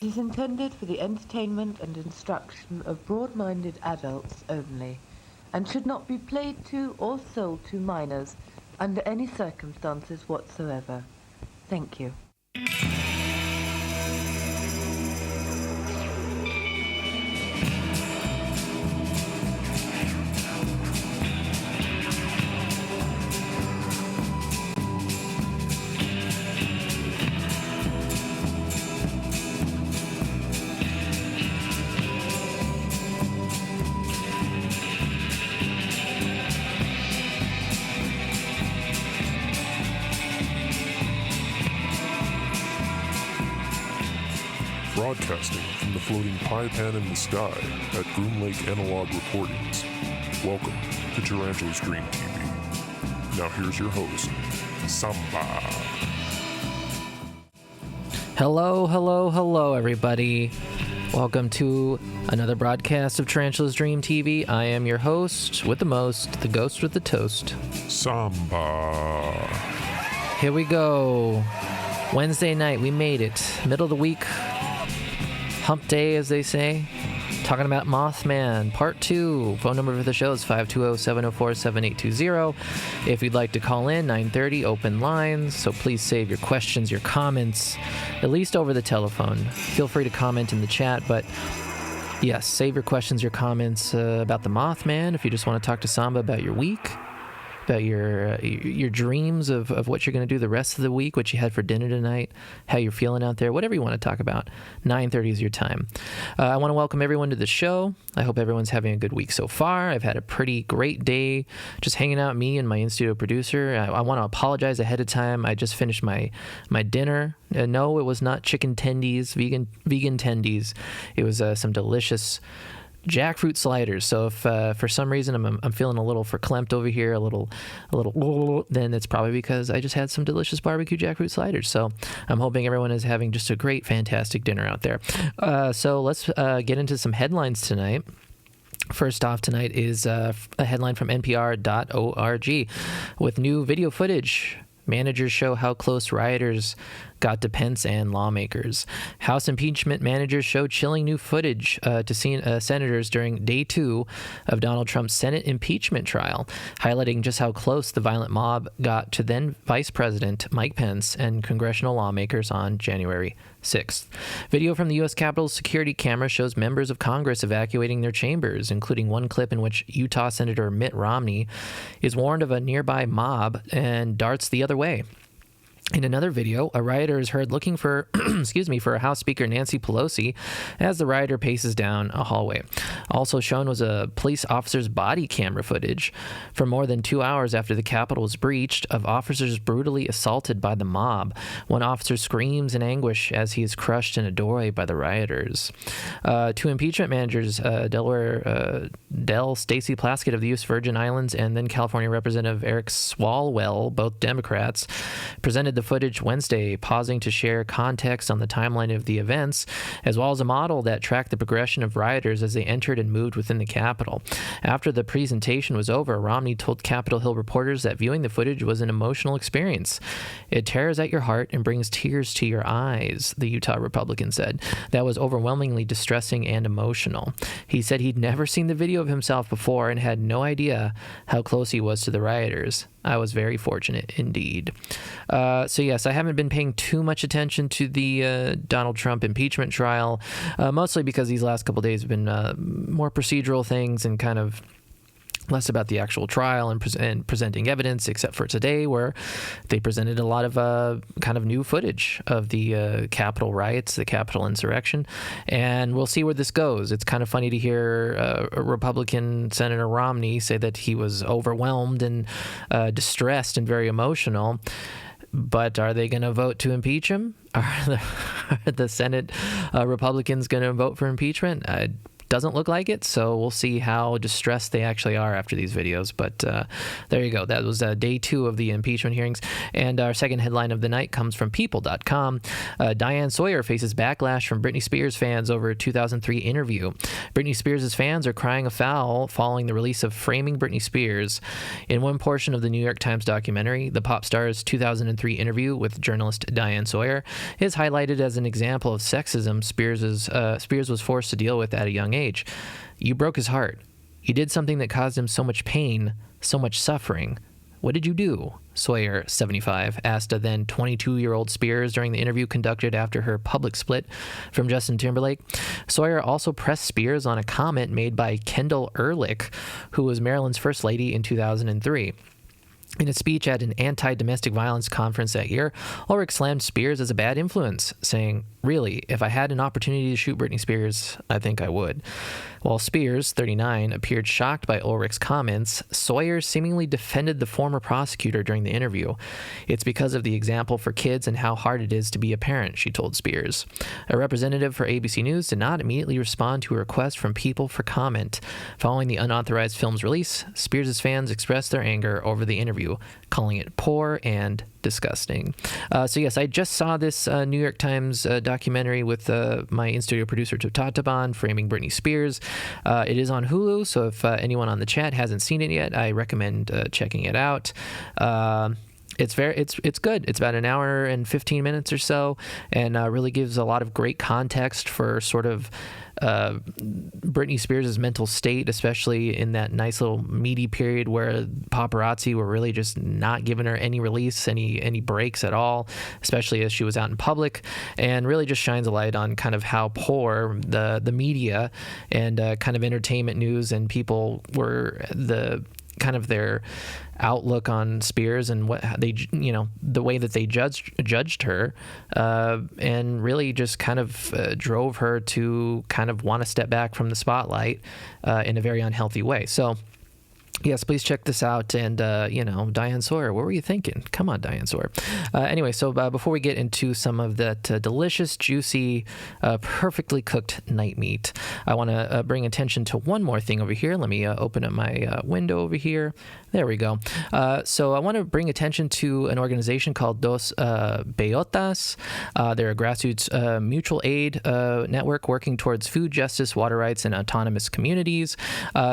It is intended for the entertainment and instruction of broad-minded adults only, and should not be played to or sold to minors under any circumstances whatsoever. Thank you. Broadcasting from the floating pie pan in the sky at Groom Lake Analog Recordings. Welcome to Tarantula's Dream TV. Now here's your host, Samba. Hello, everybody. Welcome to another broadcast of Tarantula's Dream TV. I am your host with the most, the ghost with the toast, Samba. Here we go. Wednesday night, we made it. Middle of the week. Hump day, as they say. Talking about Mothman, Part 2. Phone number for the show is 520-704-7820. If you'd like to call in, 9:30, open lines. So please save your questions, your comments, at least over the telephone. Feel free to comment in the chat, but yes, save your questions, your comments about the Mothman. If you just want to talk to Samba about your week, about your dreams of what you're going to do the rest of the week, what you had for dinner tonight, how you're feeling out there, whatever you want to talk about. 9:30 is your time. I want to welcome everyone to the show. I hope everyone's having a good week so far. I've had a pretty great day just hanging out, me and my in-studio producer. I want to apologize ahead of time. I just finished my dinner. No, it was not chicken tendies, vegan tendies. It was some delicious jackfruit sliders. So if for some reason I'm feeling a little verklempt over here, a little, then it's probably because I just had some delicious barbecue jackfruit sliders. So I'm hoping everyone is having just a great, fantastic dinner out there. So let's get into some headlines tonight. First off tonight is a headline from NPR.org with new video footage. Managers show how close rioters got to Pence and lawmakers. House impeachment managers show chilling new footage to senators during day 2 of Donald Trump's Senate impeachment trial, highlighting just how close the violent mob got to then Vice President Mike Pence and congressional lawmakers on January 6th. Video from the U.S. Capitol's security camera shows members of Congress evacuating their chambers, including one clip in which Utah Senator Mitt Romney is warned of a nearby mob and darts the other way. In another video, a rioter is heard looking for, for House Speaker Nancy Pelosi as the rioter paces down a hallway. Also shown was a police officer's body camera footage for more than 2 hours after the Capitol was breached of officers brutally assaulted by the mob. One officer screams in anguish as he is crushed in a doorway by the rioters. 2 impeachment managers, Stacey Plaskett of the U.S. Virgin Islands and then California Representative Eric Swalwell, both Democrats, presented the footage Wednesday, pausing to share context on the timeline of the events, as well as a model that tracked the progression of rioters as they entered and moved within the Capitol. After the presentation was over, Romney told Capitol Hill reporters that viewing the footage was an emotional experience. It tears at your heart and brings tears to your eyes, the Utah Republican said. That was overwhelmingly distressing and emotional. He said he'd never seen the video of himself before and had no idea how close he was to the rioters. I was very fortunate indeed. So yes, I haven't been paying too much attention to the Donald Trump impeachment trial, mostly because these last couple of days have been more procedural things and kind of less about the actual trial and presenting evidence, except for today where they presented a lot of kind of new footage of the Capitol riots, the Capitol insurrection, and we'll see where this goes. It's kind of funny to hear Republican Senator Romney say that he was overwhelmed and distressed and very emotional. But are they going to vote to impeach him? Are the Senate Republicans going to vote for impeachment? I doesn't look like it, so we'll see how distressed they actually are after these videos. But there you go. That was day 2 of the impeachment hearings. And our second headline of the night comes from People.com. Diane Sawyer faces backlash from Britney Spears fans over a 2003 interview. Britney Spears' fans are crying foul following the release of Framing Britney Spears. In one portion of the New York Times documentary, the pop star's 2003 interview with journalist Diane Sawyer is highlighted as an example of sexism Spears was forced to deal with at a young age. You broke his heart. You did something that caused him so much pain, so much suffering. What did you do? Sawyer, 75, asked a then 22-year-old Spears during the interview conducted after her public split from Justin Timberlake. Sawyer also pressed Spears on a comment made by Kendall Ehrlich, who was Maryland's first lady in 2003. In a speech at an anti-domestic violence conference that year, Ulrich slammed Spears as a bad influence, saying, "Really, if I had an opportunity to shoot Britney Spears, I think I would." While Spears, 39, appeared shocked by Ulrich's comments, Sawyer seemingly defended the former prosecutor during the interview. "It's because of the example for kids and how hard it is to be a parent," she told Spears. A representative for ABC News did not immediately respond to a request from People for comment. Following the unauthorized film's release, Spears' fans expressed their anger over the interview, calling it poor and disgusting. So yes, I just saw this New York Times documentary with my in-studio producer Tataban, Framing Britney Spears. It is on Hulu, so if anyone on the chat hasn't seen it yet, I recommend checking it out. It's good. It's about an hour and 15 minutes or so, and really gives a lot of great context for sort of Britney Spears' mental state, especially in that nice little meaty period where paparazzi were really just not giving her any release, any breaks at all, especially as she was out in public, and really just shines a light on kind of how poor the media and kind of entertainment news and people were, the kind of their outlook on Spears and what they, the way that they judged her, and really just kind of drove her to kind of want to step back from the spotlight in a very unhealthy way. So yes, please check this out. And, Diane Sawyer, what were you thinking? Come on, Diane Sawyer. Anyway, so before we get into some of that delicious, juicy, perfectly cooked night meat, I want to bring attention to one more thing over here. Let me open up my window over here. There we go. So I want to bring attention to an organization called Dos Beotas. They're a grassroots mutual aid network working towards food justice, water rights, and autonomous communities.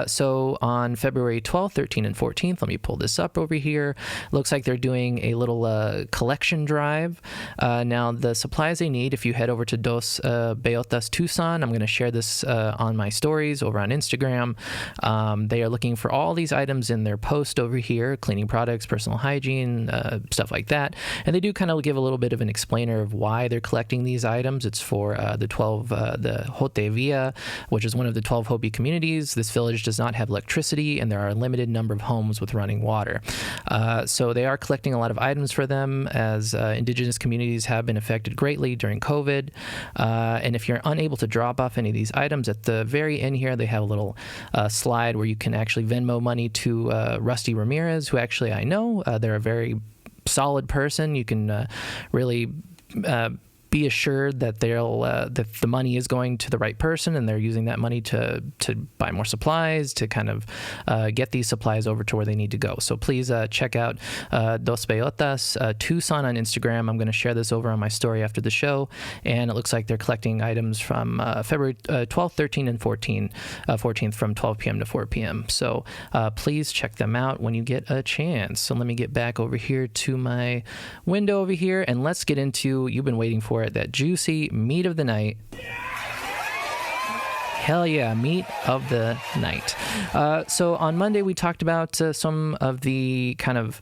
So on February 12th, 13th, and 14th, let me pull this up over here. Looks like they're doing a little collection drive. Now, the supplies they need, if you head over to Dos Beotas Tucson, I'm going to share this on my stories over on Instagram. They are looking for all these items in their post over here, cleaning products, personal hygiene, stuff like that. And they do kind of give a little bit of an explainer of why they're collecting these items. It's for the Hote Villa, which is one of the 12 Hopi communities. This village does not have electricity, and there are a limited number of homes with running water. So they are collecting a lot of items for them, as indigenous communities have been affected greatly during COVID. And if you're unable to drop off any of these items, at the very end here, they have a little slide where you can actually Venmo money to Rusty Ramirez, who actually I know. They're a very solid person. You can really be assured that that the money is going to the right person, and they're using that money to buy more supplies, to kind of get these supplies over to where they need to go. So please check out Dos Beotas Tucson on Instagram. I'm going to share this over on my story after the show, and it looks like they're collecting items from February 12th, 13th, and 14th from 12 p.m. to 4 p.m. So please check them out when you get a chance. So let me get back over here to my window over here, and let's get into, you've been waiting for it, that juicy meat of the night. Hell yeah, meat of the night. So on Monday we talked about some of the kind of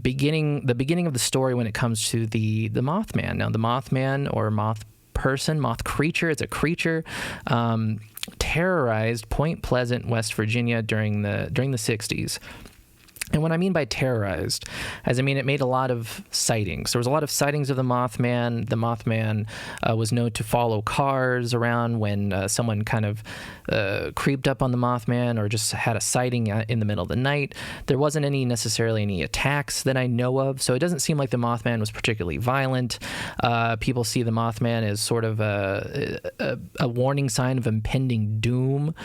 beginning of the story when it comes to the Mothman. Now the Mothman, or moth creature, it's a creature, terrorized Point Pleasant, West Virginia during the 60s. And what I mean by terrorized, as I mean it made a lot of sightings. There was a lot of sightings of the Mothman. The Mothman was known to follow cars around when someone kind of creeped up on the Mothman or just had a sighting in the middle of the night. There wasn't necessarily any attacks that I know of, so it doesn't seem like the Mothman was particularly violent. People see the Mothman as sort of a warning sign of impending doom.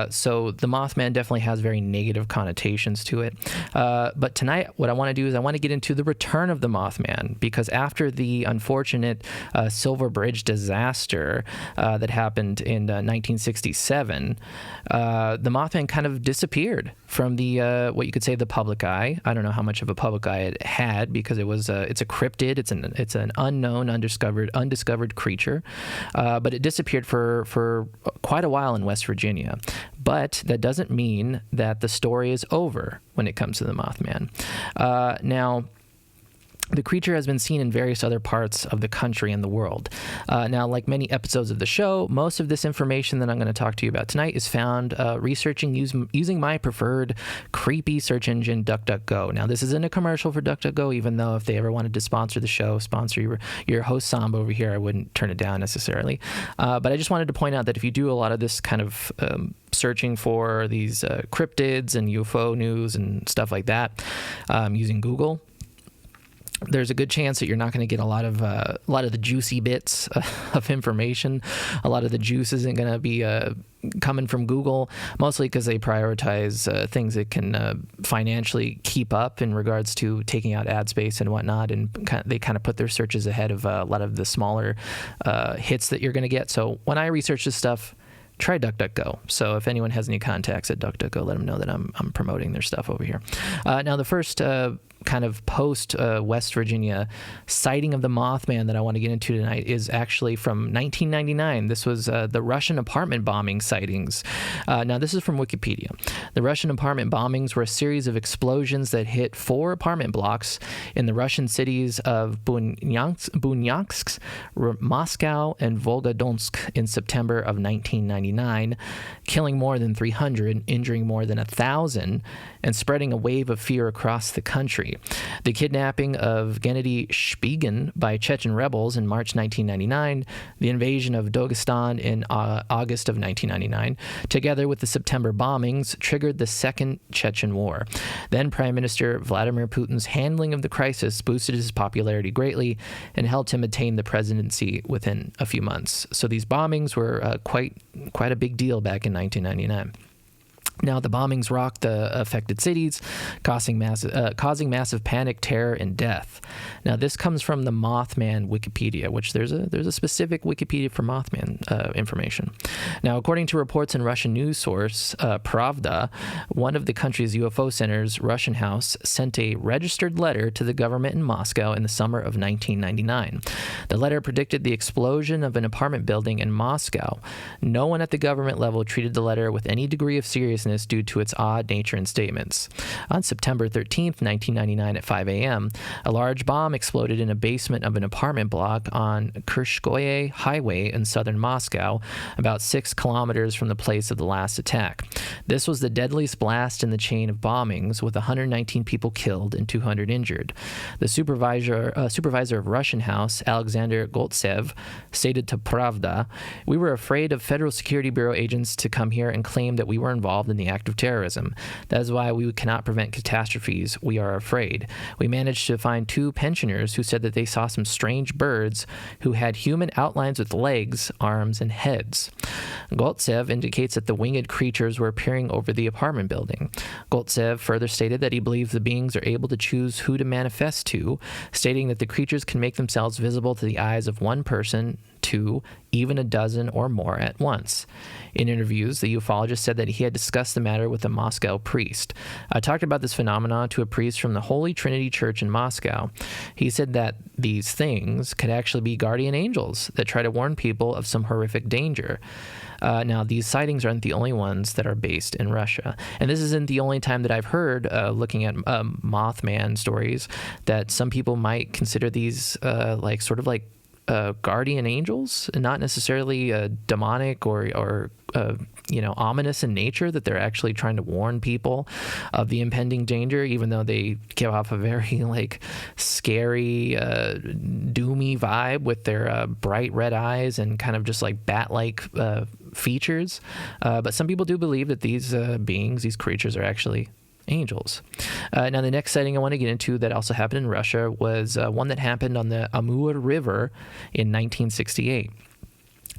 So the Mothman definitely has very negative connotations to it. But tonight, what I want to do is I want to get into the return of the Mothman, because after the unfortunate Silver Bridge disaster that happened in 1967, the Mothman kind of disappeared from the what you could say the public eye. I don't know how much of a public eye it had, because it's a cryptid. It's an unknown, undiscovered creature, but it disappeared for quite a while in West Virginia. But that doesn't mean that the story is over when it comes to the Mothman. Now, the creature has been seen in various other parts of the country and the world. Now, like many episodes of the show, most of this information that I'm going to talk to you about tonight is found researching using my preferred creepy search engine, DuckDuckGo. Now, this isn't a commercial for DuckDuckGo, even though if they ever wanted to sponsor the show, sponsor your host Samba over here, I wouldn't turn it down necessarily. But I just wanted to point out that if you do a lot of this kind of searching for these cryptids and UFO news and stuff like that using Google, there's a good chance that you're not going to get a lot of the juicy bits of information. A lot of the juice isn't going to be coming from Google, mostly because they prioritize things that can financially keep up in regards to taking out ad space and whatnot, and they kind of put their searches ahead of a lot of the smaller hits that you're going to get. So when I research this stuff, try DuckDuckGo. So if anyone has any contacts at DuckDuckGo, let them know that I'm promoting their stuff over here. Now, the first kind of post West Virginia sighting of the Mothman that I want to get into tonight is actually from 1999. This was the Russian apartment bombing sightings. Now, this is from Wikipedia. The Russian apartment bombings were a series of explosions that hit 4 apartment blocks in the Russian cities of Bunyansk, Moscow, and Volgodonsk in September of 1999, killing more than 300, injuring more than 1,000, and spreading a wave of fear across the country. The kidnapping of Gennady Shpigin by Chechen rebels in March 1999, the invasion of Dagestan in August of 1999, together with the September bombings, triggered the Second Chechen War. Then Prime Minister Vladimir Putin's handling of the crisis boosted his popularity greatly and helped him attain the presidency within a few months. So these bombings were quite a big deal back in 1999. Now, the bombings rocked the affected cities, causing massive panic, terror, and death. Now, this comes from the Mothman Wikipedia, which there's a specific Wikipedia for Mothman information. Now, according to reports in Russian news source Pravda, one of the country's UFO centers, Russian House, sent a registered letter to the government in Moscow in the summer of 1999. The letter predicted the explosion of an apartment building in Moscow. No one at the government level treated the letter with any degree of seriousness due to its odd nature and statements. On September 13th, 1999 at 5 a.m., a large bomb exploded in a basement of an apartment block on Kurshkoye Highway in southern Moscow, about 6 kilometers from the place of the last attack. This was the deadliest blast in the chain of bombings, with 119 people killed and 200 injured. The supervisor of Russian House, Alexander Goltsev, stated to Pravda, "We were afraid of Federal Security Bureau agents to come here and claim that we were involved in the act of terrorism. That is why we cannot prevent catastrophes. We are afraid. We managed to find 2 pensioners who said that they saw some strange birds who had human outlines with legs, arms, and heads." Goltsev indicates that the winged creatures were appearing over the apartment building. Goltsev further stated that he believes the beings are able to choose who to manifest to, stating that the creatures can make themselves visible to the eyes of one person, 2, even a dozen or more at once. In interviews, the ufologist said that he had discussed the matter with a Moscow priest. I talked about this phenomenon to a priest from the Holy Trinity Church in Moscow. He said that these things could actually be guardian angels that try to warn people of some horrific danger. Now, these sightings aren't the only ones that are based in Russia. And this isn't the only time that I've heard, looking at Mothman stories, that some people might consider these guardian angels, and not necessarily demonic or ominous in nature, that they're actually trying to warn people of the impending danger, even though they give off a very scary, doomy vibe with their bright red eyes and kind of just bat-like features. But some people do believe that these beings, these creatures, are actually angels. Now, the next sighting I want to get into that also happened in Russia was one that happened on the Amur River in 1968.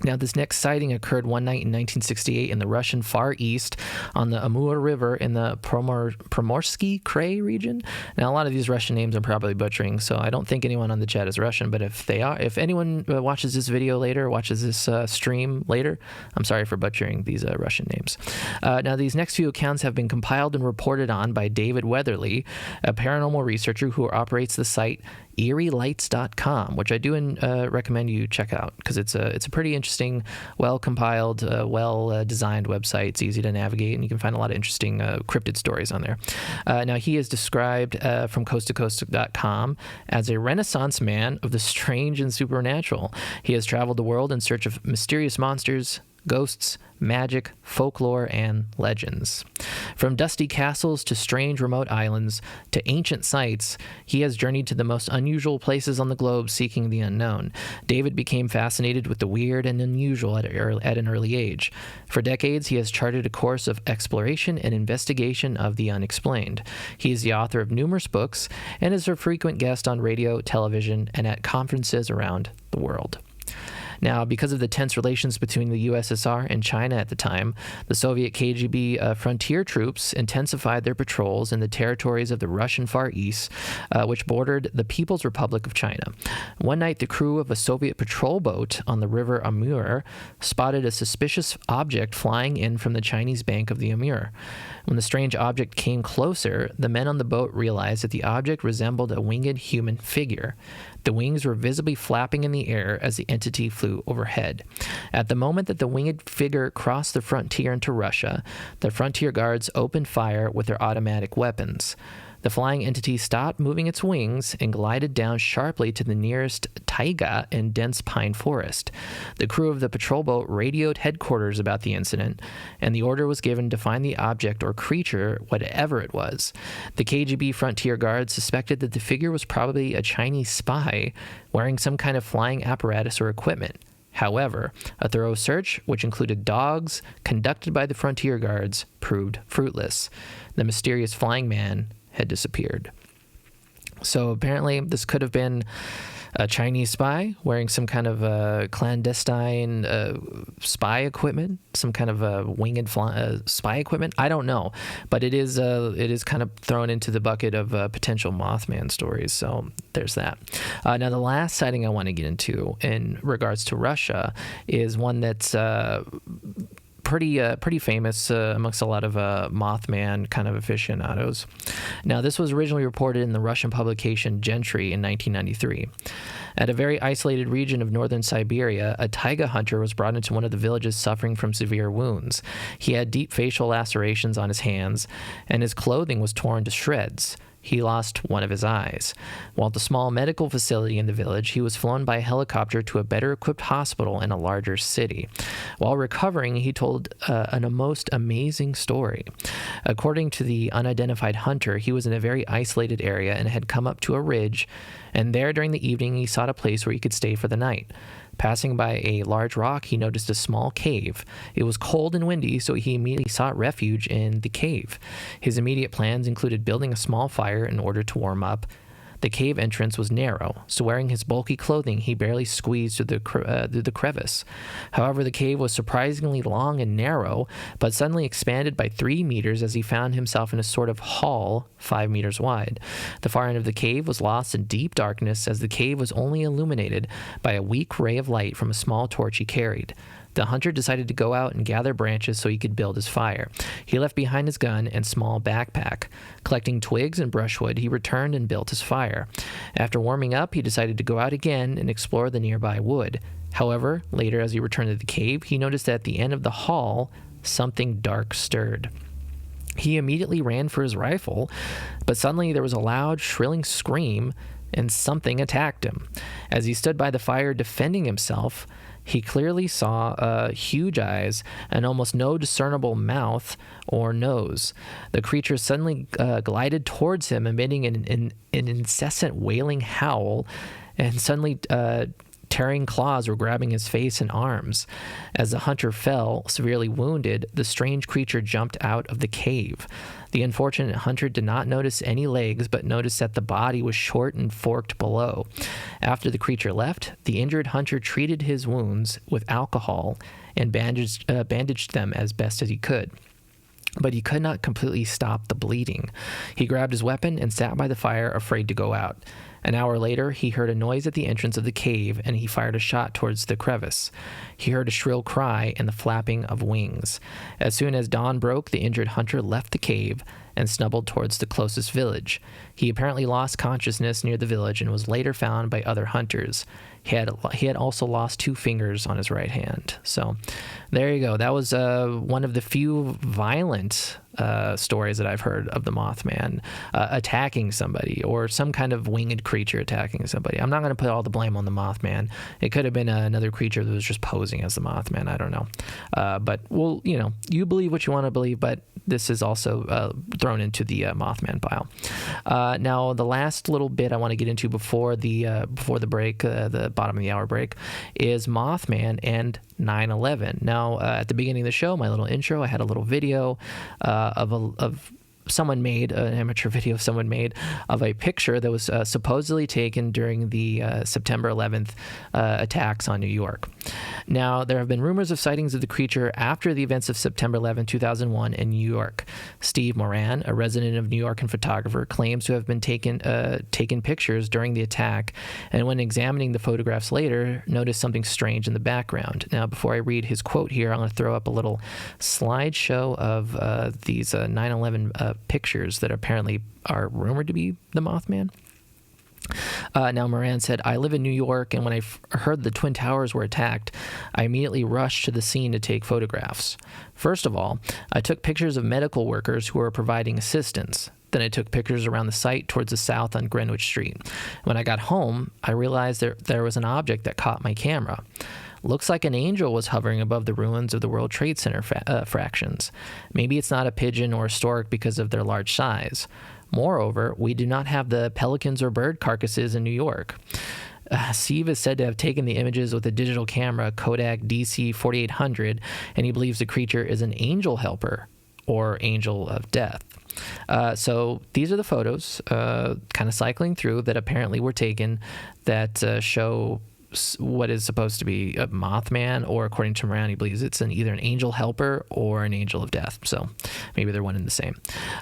Now, this next sighting occurred one night in 1968 in the Russian Far East on the Amur River in the Primorsky Krai region. Now, a lot of these Russian names I'm probably butchering, so I don't think anyone on the chat is Russian, but if anyone watches this video later, watches this stream later, I'm sorry for butchering these Russian names. Now, these next few accounts have been compiled and reported on by David Weatherly, a paranormal researcher who operates the site eerielights.com, which I do recommend you check out because it's a pretty interesting, well-compiled, well-designed website. It's easy to navigate, and you can find a lot of interesting cryptid stories on there. Now, he is described from coasttocoast.com as a Renaissance man of the strange and supernatural. He has traveled the world in search of mysterious monsters, ghosts, magic, folklore, and legends. From dusty castles to strange remote islands to ancient sites, he has journeyed to the most unusual places on the globe seeking the unknown. David became fascinated with the weird and unusual at an early age. For decades, he has charted a course of exploration and investigation of the unexplained. He is the author of numerous books and is a frequent guest on radio, television, and at conferences around the world. Now, because of the tense relations between the USSR and China at the time, the Soviet KGB frontier troops intensified their patrols in the territories of the Russian Far East, which bordered the People's Republic of China. One night, the crew of a Soviet patrol boat on the river Amur spotted a suspicious object flying in from the Chinese bank of the Amur. When the strange object came closer, the men on the boat realized that the object resembled a winged human figure. The wings were visibly flapping in the air as the entity flew overhead. At the moment that the winged figure crossed the frontier into Russia, the frontier guards opened fire with their automatic weapons. The flying entity stopped moving its wings and glided down sharply to the nearest taiga and dense pine forest. The crew of the patrol boat radioed headquarters about the incident, and the order was given to find the object or creature, whatever it was. The KGB frontier guard suspected that the figure was probably a Chinese spy wearing some kind of flying apparatus or equipment. However, a thorough search, which included dogs, conducted by the frontier guards, proved fruitless. The mysterious flying man had disappeared. So apparently this could have been a Chinese spy wearing some kind of clandestine spy equipment, some kind of winged spy equipment. I don't know, but it is kind of thrown into the bucket of potential Mothman stories. So there's that. Now, the last sighting I want to get into in regards to Russia is one that's pretty famous amongst a lot of Mothman kind of aficionados. Now, this was originally reported in the Russian publication Gentry in 1993. At a very isolated region of northern Siberia, a taiga hunter was brought into one of the villages suffering from severe wounds. He had deep facial lacerations on his hands, and his clothing was torn to shreds. He lost one of his eyes. While at the small medical facility in the village, he was flown by helicopter to a better-equipped hospital in a larger city. While recovering, he told a most amazing story. According to the unidentified hunter, he was in a very isolated area and had come up to a ridge, and there during the evening he sought a place where he could stay for the night. Passing by a large rock, he noticed a small cave. It was cold and windy, so he immediately sought refuge in the cave. His immediate plans included building a small fire in order to warm up. The cave entrance was narrow, so wearing his bulky clothing, he barely squeezed through the crevice. However, the cave was surprisingly long and narrow, but suddenly expanded by 3 meters as he found himself in a sort of hall 5 meters wide. The far end of the cave was lost in deep darkness as the cave was only illuminated by a weak ray of light from a small torch he carried. The hunter decided to go out and gather branches so he could build his fire. He left behind his gun and small backpack. Collecting twigs and brushwood, he returned and built his fire. After warming up, he decided to go out again and explore the nearby wood. However, later as he returned to the cave, he noticed that at the end of the hall, something dark stirred. He immediately ran for his rifle, but suddenly there was a loud, shrilling scream, and something attacked him. As he stood by the fire defending himself, he clearly saw huge eyes and almost no discernible mouth or nose. The creature suddenly glided towards him, emitting an incessant wailing howl, and suddenly tearing claws were grabbing his face and arms. As the hunter fell, severely wounded, the strange creature jumped out of the cave. The unfortunate hunter did not notice any legs, but noticed that the body was short and forked below. After the creature left, the injured hunter treated his wounds with alcohol and bandaged them as best as he could. But he could not completely stop the bleeding. He grabbed his weapon and sat by the fire, afraid to go out. An hour later, he heard a noise at the entrance of the cave, and he fired a shot towards the crevice. He heard a shrill cry and the flapping of wings. As soon as dawn broke, the injured hunter left the cave and stumbled towards the closest village. He apparently lost consciousness near the village and was later found by other hunters. He had also lost 2 fingers on his right hand. So there you go. That was one of the few violent stories that I've heard of the Mothman attacking somebody, or some kind of winged creature attacking somebody. I'm not going to put all the blame on the Mothman. It could have been another creature that was just posing as the Mothman. I don't know. But, well, you believe what you want to believe, but this is also thrown into the Mothman pile. Now, the last little bit I want to get into before the break, the bottom of the hour break, is Mothman and 9/11. Now, at the beginning of the show, my little intro, I had a little video of someone made an amateur video someone made of a picture that was supposedly taken during the September 11th attacks on New York. Now, there have been rumors of sightings of the creature after the events of September 11, 2001 in New York. Steve Moran, a resident of New York and photographer, claims to have been taken pictures during the attack, and when examining the photographs later, noticed something strange in the background. Now, before I read his quote here, I'm going to throw up a little slideshow of these 9/11 pictures that apparently are rumored to be the Mothman. Now, Moran said, "I live in New York, and when I heard the Twin Towers were attacked, I immediately rushed to the scene to take photographs. First of all, I took pictures of medical workers who were providing assistance. Then I took pictures around the site towards the south on Greenwich Street. When I got home, I realized there was an object that caught my camera. Looks like an angel was hovering above the ruins of the World Trade Center fractions. Maybe it's not a pigeon or a stork because of their large size. Moreover, we do not have the pelicans or bird carcasses in New York." Steve is said to have taken the images with a digital camera, Kodak DC-4800, and he believes the creature is an angel helper or angel of death. So these are the photos, kind of cycling through, that apparently were taken that show what is supposed to be a Mothman, or according to Moran, he believes it's either an angel helper or an angel of death. So maybe they're one and the same.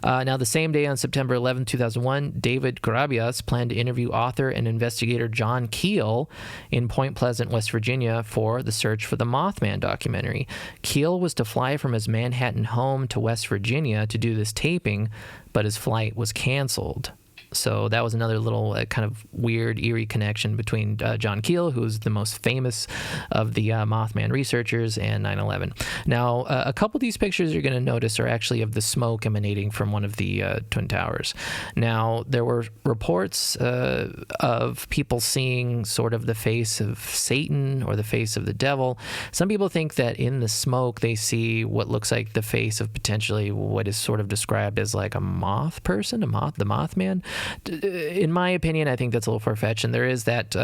Now, the same day on September 11, 2001, David Grabias planned to interview author and investigator John Keel in Point Pleasant, West Virginia, for the Search for the Mothman documentary. Keel was to fly from his Manhattan home to West Virginia to do this taping, but his flight was canceled. So that was another little kind of weird, eerie connection between John Keel, who's the most famous of the Mothman researchers, and 9/11. Now, a couple of these pictures you're going to notice are actually of the smoke emanating from one of the Twin Towers. Now, there were reports of people seeing sort of the face of Satan or the face of the devil. Some people think that in the smoke they see what looks like the face of potentially what is sort of described as like a moth person, the Mothman. In my opinion, I think that's a little far-fetched, and there is that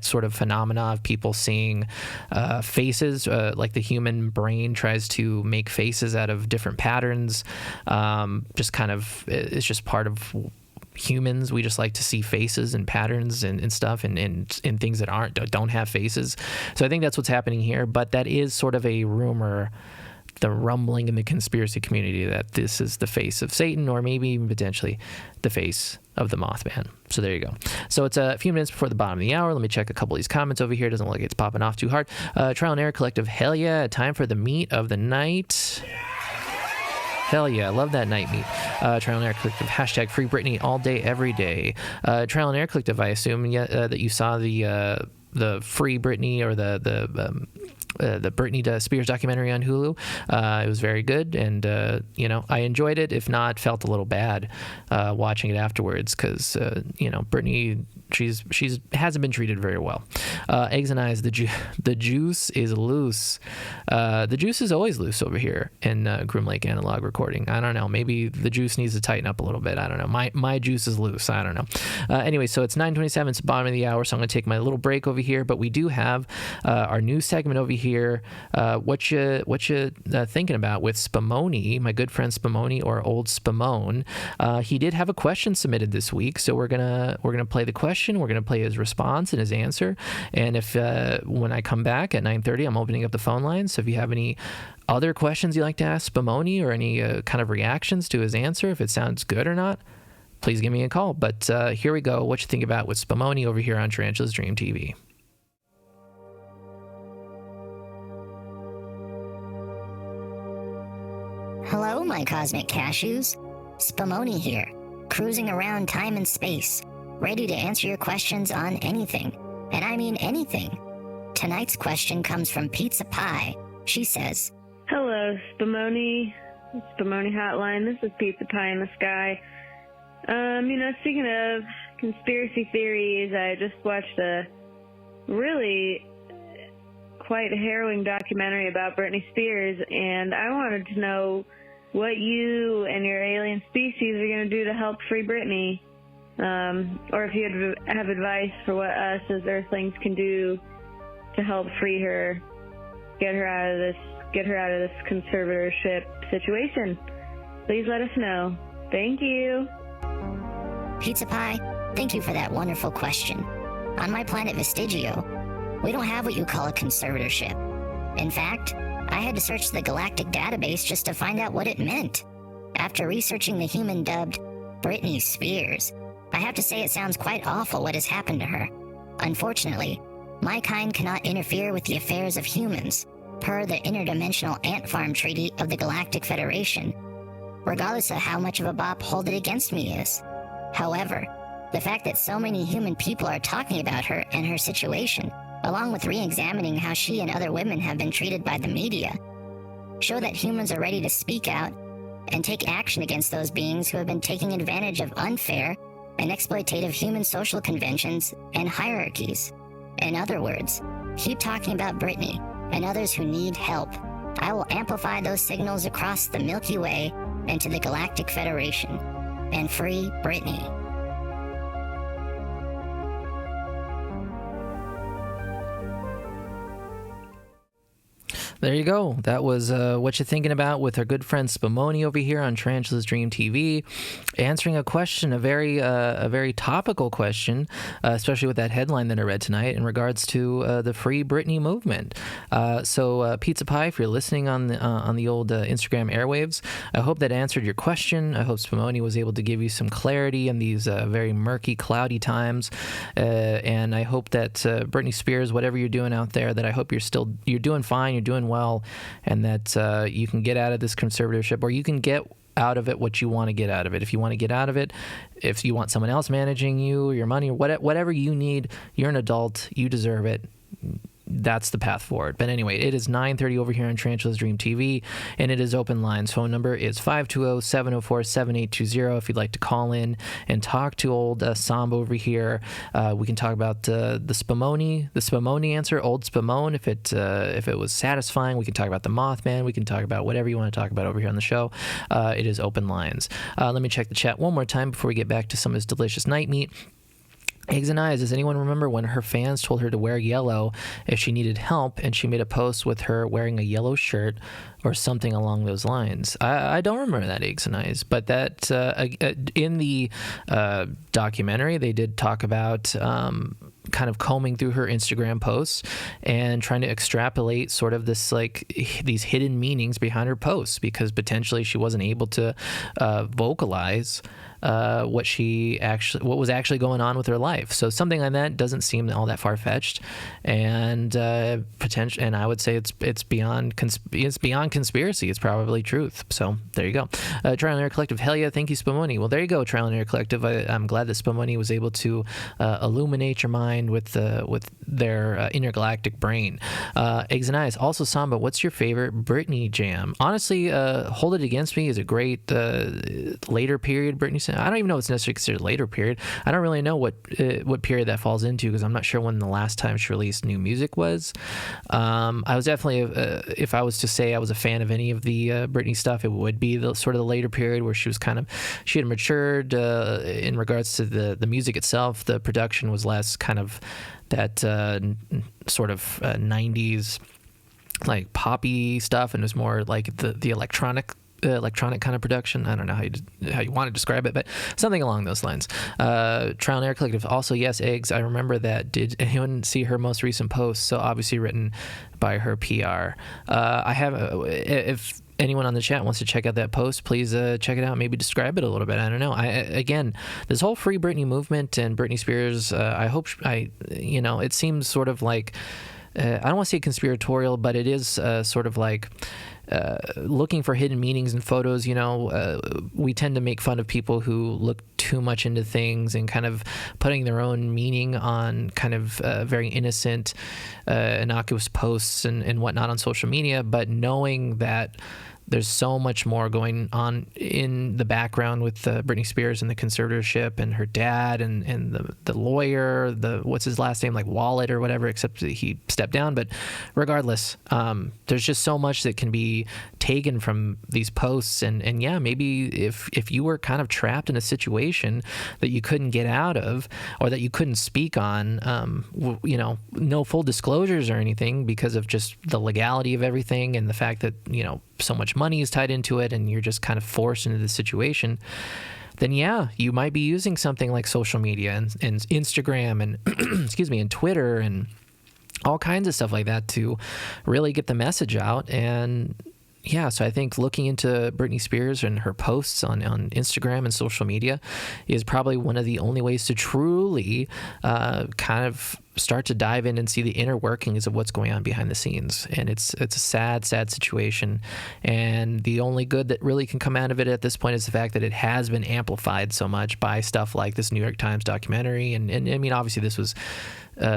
sort of phenomena of people seeing faces, like the human brain tries to make faces out of different patterns. Just kind of, it's just part of humans. We just like to see faces and patterns and stuff, and things that don't have faces. So I think that's what's happening here, but that is sort of a rumor, the rumbling in the conspiracy community, that this is the face of Satan, or maybe even potentially the face of the Mothman. So there you go. So it's a few minutes before the bottom of the hour. Let me check a couple of these comments over here. Doesn't look like it's popping off too hard. Trial and Error Collective, hell yeah. Time for the meat of the night. Hell yeah, love that night meat. Trial and Error Collective, hashtag free Britney all day, every day. Trial and Error Collective, I assume that you saw the free Britney, or the Britney Spears documentary on Hulu. It was very good, and I enjoyed it. If not, felt a little bad watching it afterwards because Britney, she's hasn't been treated very well. Eggs and Eyes, the juice is loose. The juice is always loose over here in Groom Lake Analog Recording. I don't know. Maybe the juice needs to tighten up a little bit. I don't know. My juice is loose. I don't know. Anyway, so it's 9:27. It's the bottom of the hour, so I'm going to take my little break over here. But we do have our new segment over here. What you thinking about with Spumoni, my good friend Spumoni, or old Spumone. He did have a question submitted this week, so we're gonna play the question. We're gonna play his response and his answer. And if when I come back at 9:30, I'm opening up the phone lines. So if you have any other questions you'd like to ask Spumoni or any kind of reactions to his answer, if it sounds good or not, please give me a call. But here we go. What you think about with Spumoni over here on Tarantula's Dream TV. Hello, my cosmic cashews. Spumoni here, cruising around time and space, ready to answer your questions on anything. And I mean anything. Tonight's question comes from Pizza Pie. She says, Hello, Spumoni Hotline. This is Pizza Pie in the Sky. Speaking of conspiracy theories, I just watched a really quite harrowing documentary about Britney Spears, and I wanted to know what you and your alien species are going to do to help free Britney, or if you have advice for what us as Earthlings can do to help free her, get her out of this conservatorship situation. Please let us know. Thank you. Pizza Pie, thank you for that wonderful question. On my planet Vestigio, we don't have what you call a conservatorship. In fact, I had to search the galactic database just to find out what it meant. After researching the human dubbed Britney Spears, I have to say it sounds quite awful what has happened to her. Unfortunately, my kind cannot interfere with the affairs of humans, per the Interdimensional Ant Farm Treaty of the Galactic Federation, regardless of how much of a bop Hold It Against Me is. However, the fact that so many human people are talking about her and her situation, along with re-examining how she and other women have been treated by the media, show that humans are ready to speak out and take action against those beings who have been taking advantage of unfair and exploitative human social conventions and hierarchies. In other words, keep talking about Britney and others who need help. I will amplify those signals across the Milky Way and to the Galactic Federation, and free Britney. There you go. That was What You Thinking About with our good friend Spumoni over here on Tarantula's Dream TV, answering a question, a very topical question, especially with that headline that I read tonight in regards to the Free Britney movement. So Pizza Pie, if you're listening on the old Instagram airwaves, I hope that answered your question. I hope Spumoni was able to give you some clarity in these very murky, cloudy times, and I hope that Britney Spears, whatever you're doing out there, that I hope you're doing fine, you're doing well, and that you can get out of this conservatorship, or you can get out of it what you want to get out of it. If you want to get out of it, if you want someone else managing you, your money, or whatever you need, you're an adult, you deserve it. That's the path forward. But anyway, it is 9:30 over here on Tarantula's Dream TV, and it is open lines. Phone number is 520-704-7820 if you'd like to call in and talk to old Samba over here. We can talk about the Spumoni answer, old Spumone, if it was satisfying. We can talk about the Mothman. We can talk about whatever you want to talk about over here on the show. It is open lines. Let me check the chat one more time before we get back to some of this delicious night meat. Eggs and Eyes, does anyone remember when her fans told her to wear yellow if she needed help, and she made a post with her wearing a yellow shirt or something along those lines? I don't remember that, Eggs and Eyes, but that in the documentary, they did talk about kind of combing through her Instagram posts and trying to extrapolate sort of this, like, these hidden meanings behind her posts, because potentially she wasn't able to vocalize what was actually going on with her life. So something like that doesn't seem all that far-fetched, and potential. And I would say it's beyond conspiracy. It's probably truth. So there you go. Trial and Error Collective. Hell yeah, thank you, Spumoni. Well, there you go, Trial and Error Collective. I'm glad that Spumoni was able to illuminate your mind with their intergalactic brain. Eggs and Eyes. Also, Samba, what's your favorite Britney jam? Honestly, Hold It Against Me is a great later period Britney song. I don't even know if it's necessarily considered later period. I don't really know what period that falls into, because I'm not sure when the last time she released new music was. I was definitely, if I was to say I was a fan of any of the Britney stuff, it would be the sort of the later period where she had matured in regards to the music itself. The production was less kind of that sort of 90s like poppy stuff, and it was more like the electronic kind of production. I don't know how you want to describe it, but something along those lines. Trial and Error Collective. Also, yes, Eggs. I remember that. Did anyone see her most recent post? So obviously written by her PR. I have. If anyone on the chat wants to check out that post, please check it out. Maybe describe it a little bit. I don't know. Again, this whole Free Britney movement and Britney Spears. I hope it seems sort of like. I don't want to say conspiratorial, but it is sort of like looking for hidden meanings in photos. We tend to make fun of people who look too much into things and kind of putting their own meaning on kind of very innocent, innocuous posts and whatnot on social media, but knowing that there's so much more going on in the background with Britney Spears and the conservatorship and her dad and the lawyer, what's his last name, like Wallet or whatever, except that he stepped down. But regardless, there's just so much that can be taken from these posts. And yeah, maybe if you were kind of trapped in a situation that you couldn't get out of, or that you couldn't speak on, no full disclosures or anything because of just the legality of everything and the fact that, so much money is tied into it and you're just kind of forced into the situation, then yeah, you might be using something like social media and Instagram and excuse me, and Twitter and all kinds of stuff like that to really get the message out. And yeah, so I think looking into Britney Spears and her posts on Instagram and social media is probably one of the only ways to truly kind of start to dive in and see the inner workings of what's going on behind the scenes. And it's a sad situation. And the only good that really can come out of it at this point is the fact that it has been amplified so much by stuff like this New York Times documentary. And I mean, obviously this was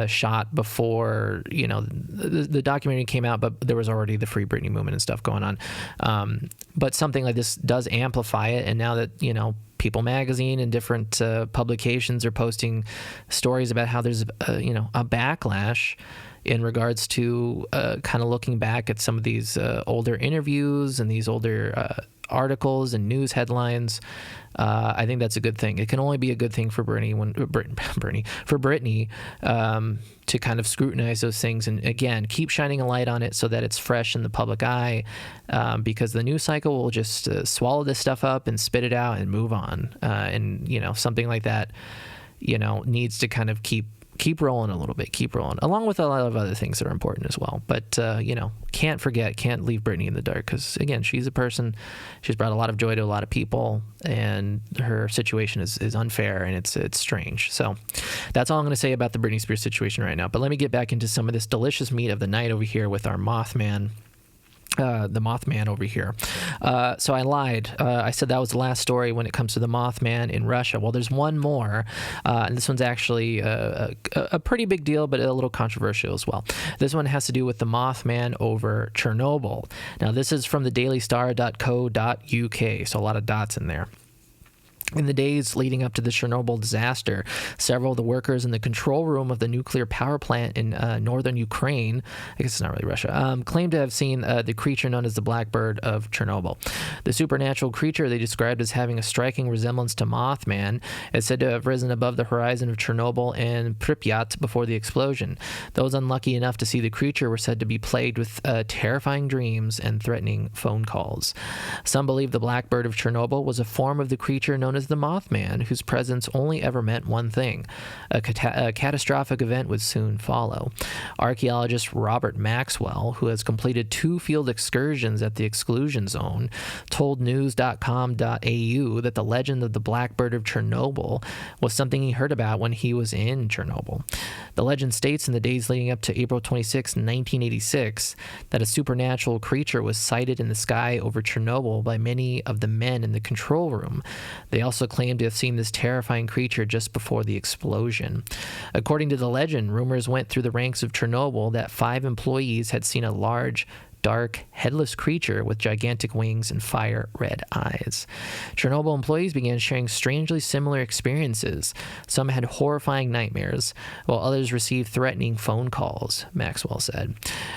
shot before, the documentary came out, but there was already the Free Britney movement and stuff going on. But something like this does amplify it. And now that, People Magazine and different publications are posting stories about how there's, a backlash in regards to kind of looking back at some of these older interviews and these older articles and news headlines. I think that's a good thing. It can only be a good thing for Britney to kind of scrutinize those things and again keep shining a light on it so that it's fresh in the public eye, because the news cycle will just swallow this stuff up and spit it out and move on. And something like that needs to kind of keep rolling a little bit, keep rolling, along with a lot of other things that are important as well. But, can't leave Britney in the dark because, again, she's a person, she's brought a lot of joy to a lot of people, and her situation is unfair and it's strange. So that's all I'm going to say about the Britney Spears situation right now. But let me get back into some of this delicious meat of the night over here with our Mothman. The Mothman over here. So I lied. I said that was the last story when it comes to the Mothman in Russia. Well, there's one more, and this one's actually a pretty big deal, but a little controversial as well. This one has to do with the Mothman over Chernobyl. Now, this is from the dailystar.co.uk, so a lot of dots in there. In the days leading up to the Chernobyl disaster, several of the workers in the control room of the nuclear power plant in northern Ukraine, I guess it's not really Russia, claimed to have seen the creature known as the Blackbird of Chernobyl. The supernatural creature they described as having a striking resemblance to Mothman is said to have risen above the horizon of Chernobyl and Pripyat before the explosion. Those unlucky enough to see the creature were said to be plagued with terrifying dreams and threatening phone calls. Some believe the Blackbird of Chernobyl was a form of the creature known as the Mothman, whose presence only ever meant one thing: a catastrophic event would soon follow. Archaeologist Robert Maxwell, who has completed 2 field excursions at the exclusion zone, told news.com.au that the legend of the Blackbird of Chernobyl was something he heard about when he was in Chernobyl. The legend states in the days leading up to April 26, 1986, that a supernatural creature was sighted in the sky over Chernobyl by many of the men in the control room. They also claimed to have seen this terrifying creature just before the explosion. According to the legend, rumors went through the ranks of Chernobyl that 5 employees had seen a large, dark, headless creature with gigantic wings and fire red eyes. Chernobyl employees began sharing strangely similar experiences. Some had horrifying nightmares, while others received threatening phone calls, Maxwell said.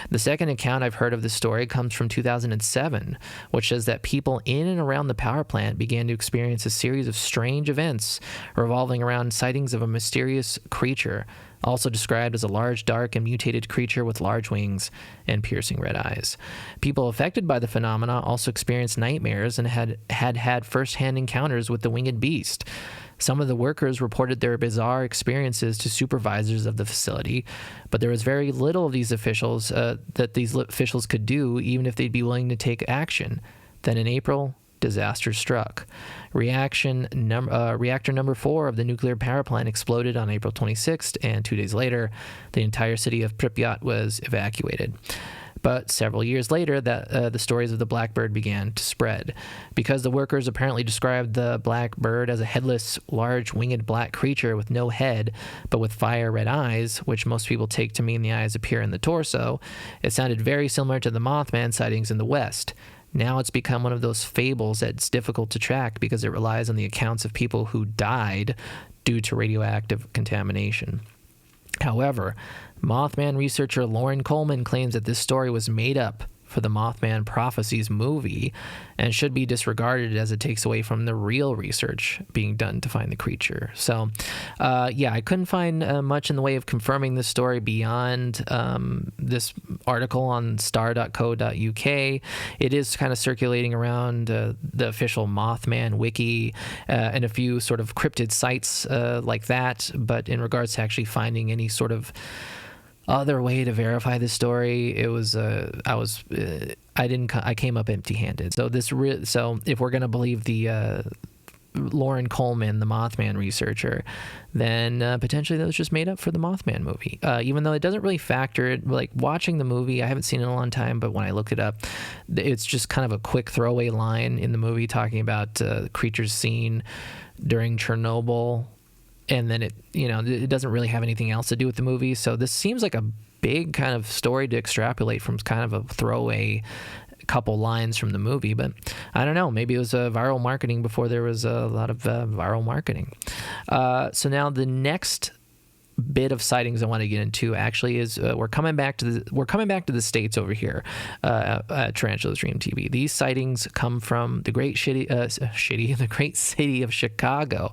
The second account I've heard of this story comes from 2007, which says that people in and around the power plant began to experience a series of strange events revolving around sightings of a mysterious creature, also described as a large, dark, and mutated creature with large wings and piercing red eyes. People affected by the phenomena also experienced nightmares and had first-hand encounters with the winged beast. Some of the workers reported their bizarre experiences to supervisors of the facility, but there was very little of these officials that these officials could do, even if they'd be willing to take action. Then in April, disaster struck. Reactor number 4 of the nuclear power plant exploded on April 26th, and 2 days later, the entire city of Pripyat was evacuated. But several years later, the stories of the Blackbird began to spread. Because the workers apparently described the Blackbird as a headless, large, winged black creature with no head, but with fire red eyes, which most people take to mean the eyes appear in the torso, it sounded very similar to the Mothman sightings in the West. Now it's become one of those fables that's difficult to track because it relies on the accounts of people who died due to radioactive contamination. However, Mothman researcher Lauren Coleman claims that this story was made up for the Mothman Prophecies movie and should be disregarded as it takes away from the real research being done to find the creature. So, I couldn't find much in the way of confirming this story beyond this article on star.co.uk. It is kind of circulating around the official Mothman wiki and a few sort of cryptid sites like that, but in regards to actually finding any sort of other way to verify this story, it was I came up empty-handed. So so if we're going to believe the Lauren Coleman, the Mothman researcher, then potentially that was just made up for the Mothman movie. Even though it doesn't really factor, like watching the movie, I haven't seen it in a long time, but when I looked it up, it's just kind of a quick throwaway line in the movie talking about creatures seen during Chernobyl. And then it doesn't really have anything else to do with the movie. So this seems like a big kind of story to extrapolate from kind of a throwaway couple lines from the movie. But I don't know. Maybe it was viral marketing before there was a lot of viral marketing. So now the next bit of sightings I want to get into actually is we're coming back to the States over here at Tarantula's Dream TV. These sightings come from the great city of Chicago.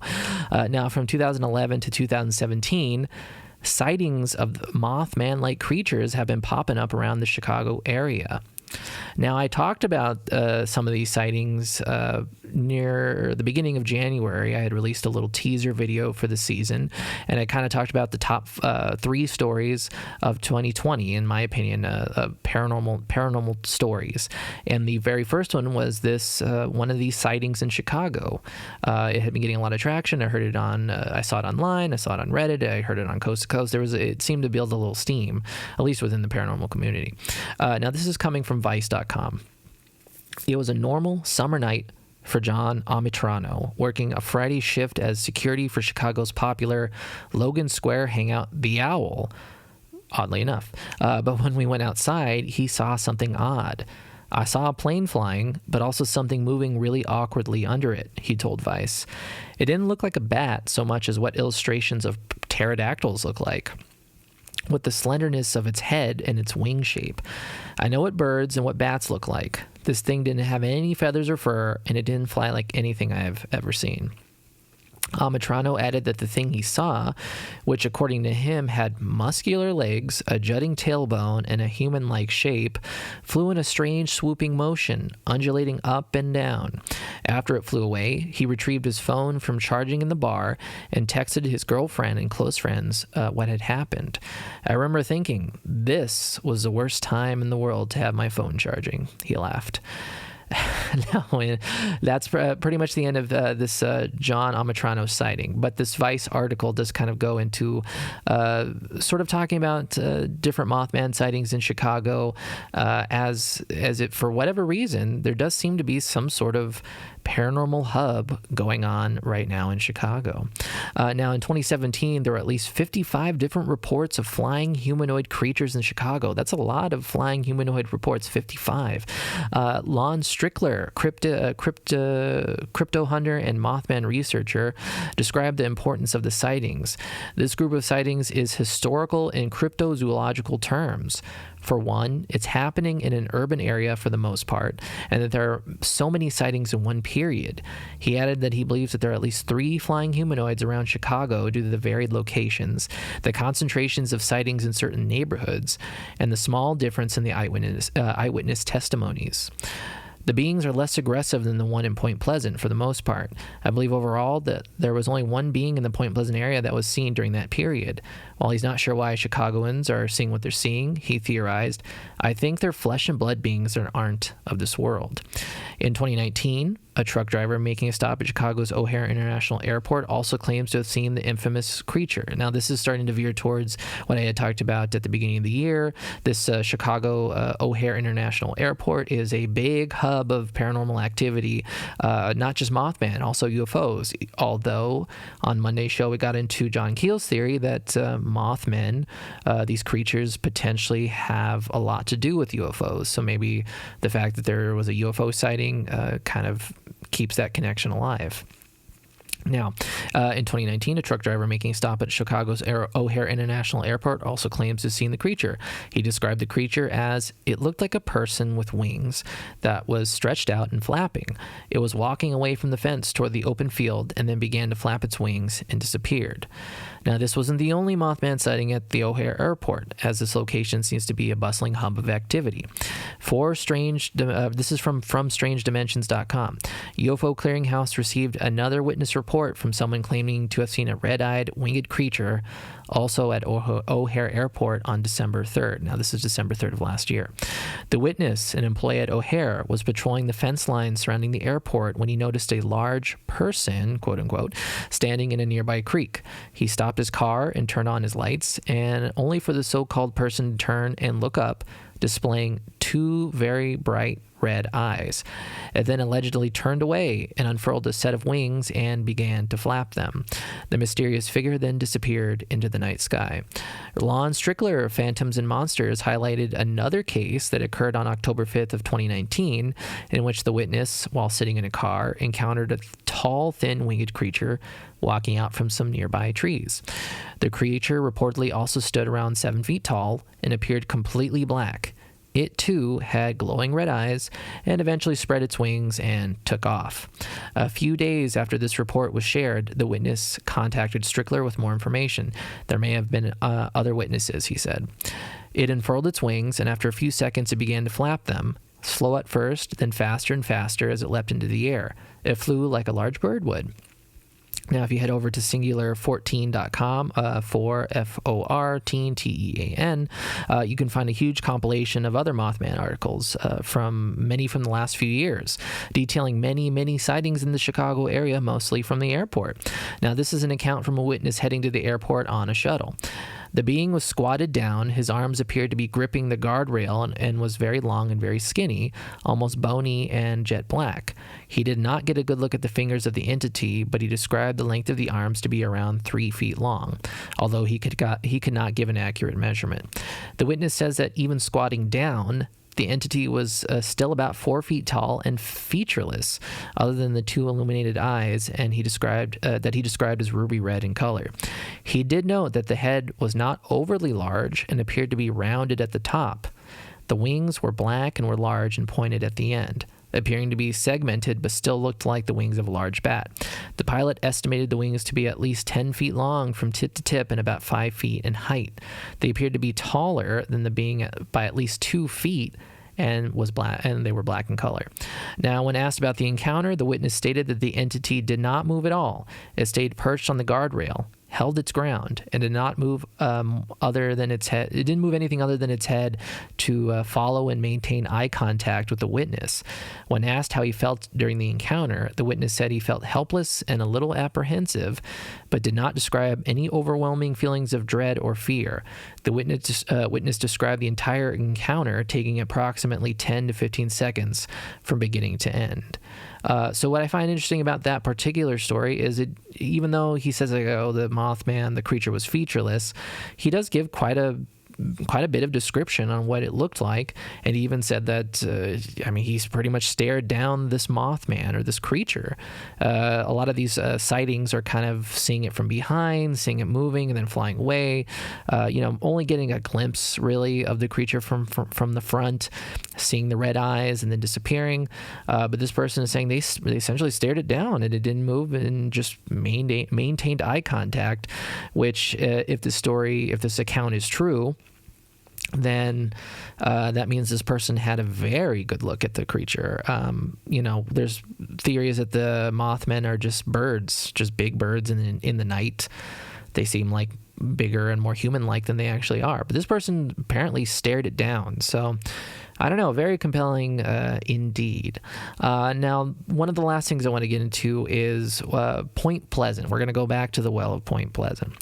Now from 2011 to 2017, sightings of Mothman-like creatures have been popping up around the Chicago area. Now, I talked about some of these sightings near the beginning of January. I had released a little teaser video for the season, and I kind of talked about the top 3 stories of 2020, in my opinion, paranormal stories. And the very first one was this one of these sightings in Chicago. It had been getting a lot of traction. I heard it I saw it online. I saw it on Reddit. I heard it on Coast to Coast. It seemed to build a little steam, at least within the paranormal community. Now, this is coming from Vice.com. It was a normal summer night for John Amitrano, working a Friday shift as security for Chicago's popular Logan Square hangout, The Owl, oddly enough. But when we went outside, he saw something odd. I saw a plane flying, but also something moving really awkwardly under it, he told Vice. It didn't look like a bat so much as what illustrations of pterodactyls look like, with the slenderness of its head and its wing shape. I know what birds and what bats look like. This thing didn't have any feathers or fur, and it didn't fly like anything I have ever seen. Amatrano added that the thing he saw, which according to him had muscular legs, a jutting tailbone, and a human-like shape, flew in a strange swooping motion, undulating up and down. After it flew away, he retrieved his phone from charging in the bar and texted his girlfriend and close friends what had happened. I remember thinking, this was the worst time in the world to have my phone charging, he laughed. No, that's pretty much the end of this John Amatrano sighting. But this Vice article does kind of go into sort of talking about different Mothman sightings in Chicago, as it, for whatever reason, there does seem to be some sort of paranormal hub going on right now in Chicago. Now, in 2017, there were at least 55 different reports of flying humanoid creatures in Chicago. That's a lot of flying humanoid reports, 55. Lon Strickler, crypto hunter and Mothman researcher, described the importance of the sightings. This group of sightings is historical in cryptozoological terms. For one, it's happening in an urban area for the most part, and that there are so many sightings in one period. He added that he believes that there are at least 3 flying humanoids around Chicago due to the varied locations, the concentrations of sightings in certain neighborhoods, and the small difference in the eyewitness testimonies. The beings are less aggressive than the one in Point Pleasant for the most part. I believe overall that there was only one being in the Point Pleasant area that was seen during that period. While he's not sure why Chicagoans are seeing what they're seeing, he theorized, I think they're flesh and blood beings that aren't of this world. In 2019, a truck driver making a stop at Chicago's O'Hare International Airport also claims to have seen the infamous creature. Now, this is starting to veer towards what I had talked about at the beginning of the year. This Chicago O'Hare International Airport is a big hub of paranormal activity, not just Mothman, also UFOs. Although on Monday's show, we got into John Keel's theory that Mothman, these creatures potentially have a lot to do with UFOs. So maybe the fact that there was a UFO sighting kind of keeps that connection alive. Now, in 2019, a truck driver making a stop at Chicago's O'Hare International Airport also claims to have seen the creature. He described the creature as, it looked like a person with wings that was stretched out and flapping. It was walking away from the fence toward the open field and then began to flap its wings and disappeared. Now, this wasn't the only Mothman sighting at the O'Hare Airport, as this location seems to be a bustling hub of activity. This is from StrangeDimensions.com. UFO Clearinghouse received another witness report from someone claiming to have seen a red-eyed, winged creature also at O'Hare Airport on December 3rd. Now, this is December 3rd of last year. The witness, an employee at O'Hare, was patrolling the fence line surrounding the airport when he noticed a large person, quote-unquote, standing in a nearby creek. He stopped his car and turned on his lights, and only for the so-called person to turn and look up, displaying 2 very bright red eyes. It then allegedly turned away and unfurled a set of wings and began to flap them. The mysterious figure then disappeared into the night sky. Lon Strickler of Phantoms and Monsters highlighted another case that occurred on October 5th of 2019, in which the witness, while sitting in a car, encountered a tall, thin, winged creature walking out from some nearby trees. The creature reportedly also stood around 7 feet tall and appeared completely black. It, too, had glowing red eyes and eventually spread its wings and took off. A few days after this report was shared, the witness contacted Strickler with more information. There may have been other witnesses, he said. It unfurled its wings, and after a few seconds, it began to flap them, slow at first, then faster and faster as it leapt into the air. It flew like a large bird would. Now, if you head over to singular14.com, for F-O-R-Teen, T-E-A-N, you can find a huge compilation of other Mothman articles from the last few years, detailing many sightings in the Chicago area, mostly from the airport. Now, this is an account from a witness heading to the airport on a shuttle. The being was squatted down. His arms appeared to be gripping the guardrail and was very long and very skinny, almost bony and jet black. He did not get a good look at the fingers of the entity, but he described the length of the arms to be around 3 feet long, although he could not give an accurate measurement. The witness says that even squatting down, the entity was still about 4 feet tall and featureless, other than the 2 illuminated eyes, and he described as ruby red in color. He did note that the head was not overly large and appeared to be rounded at the top. The wings were black and were large and pointed at the end. appearing to be segmented but still looked like the wings of a large bat. The pilot estimated the wings to be at least 10 feet long from tip to tip and about 5 feet in height. They appeared to be taller than the being by at least 2 feet, and they were black in color. Now, when asked about the encounter, the witness stated that the entity did not move at all. It stayed perched on the guardrail, held its ground, and did not move other than its head. It didn't move anything other than its head to follow and maintain eye contact with the witness. When asked how he felt during the encounter, the witness said he felt helpless and a little apprehensive, but did not describe any overwhelming feelings of dread or fear. The witness described the entire encounter taking approximately 10 to 15 seconds from beginning to end. So what I find interesting about that particular story is even though he says, like, oh, the Mothman, the creature was featureless, he does give quite a bit of description on what it looked like, and he even said that he's pretty much stared down this Mothman or this creature. A lot of these sightings are kind of seeing it from behind, seeing it moving and then flying away, only getting a glimpse really of the creature from the front, seeing the red eyes and then disappearing. But this person is saying they essentially stared it down and it didn't move and just maintained eye contact, which if this account is true, then that means this person had a very good look at the creature. There's theories that the Mothmen are just birds, just big birds in the night. They seem like bigger and more human-like than they actually are. But this person apparently stared it down. So I don't know, very compelling indeed. Now, one of the last things I want to get into is Point Pleasant. We're going to go back to the well of Point Pleasant.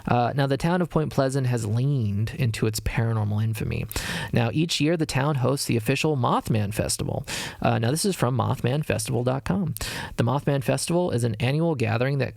Now, the town of Point Pleasant has leaned into its paranormal infamy. Now, each year, the town hosts the official Mothman Festival. Now, this is from MothmanFestival.com. The Mothman Festival is an annual gathering that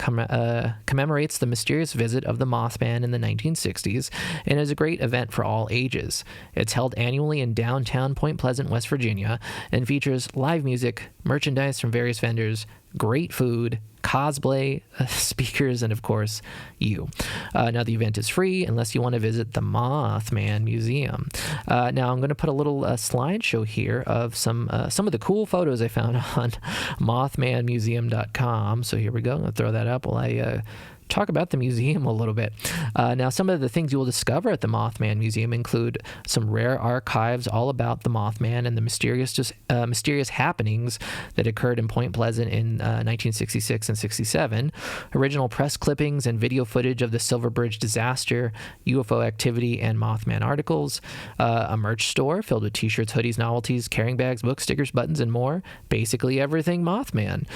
commemorates the mysterious visit of the Mothman in the 1960s and is a great event for all ages. It's held annually in downtown Point Pleasant, West Virginia, and features live music, merchandise from various vendors, great food, cosplay, speakers, and of course, you. Now, the event is free unless you want to visit the Mothman Museum. Now, I'm going to put a little slideshow here of some of the cool photos I found on MothmanMuseum.com. So here we go. I'll throw that up while I talk about the museum a little bit. Now, some of the things you will discover at the Mothman Museum include some rare archives all about the Mothman and the mysterious happenings that occurred in Point Pleasant in 1966 and 67, original press clippings and video footage of the Silver Bridge disaster, UFO activity, and Mothman articles, a merch store filled with t-shirts, hoodies, novelties, carrying bags, books, stickers, buttons, and more. Basically everything Mothman.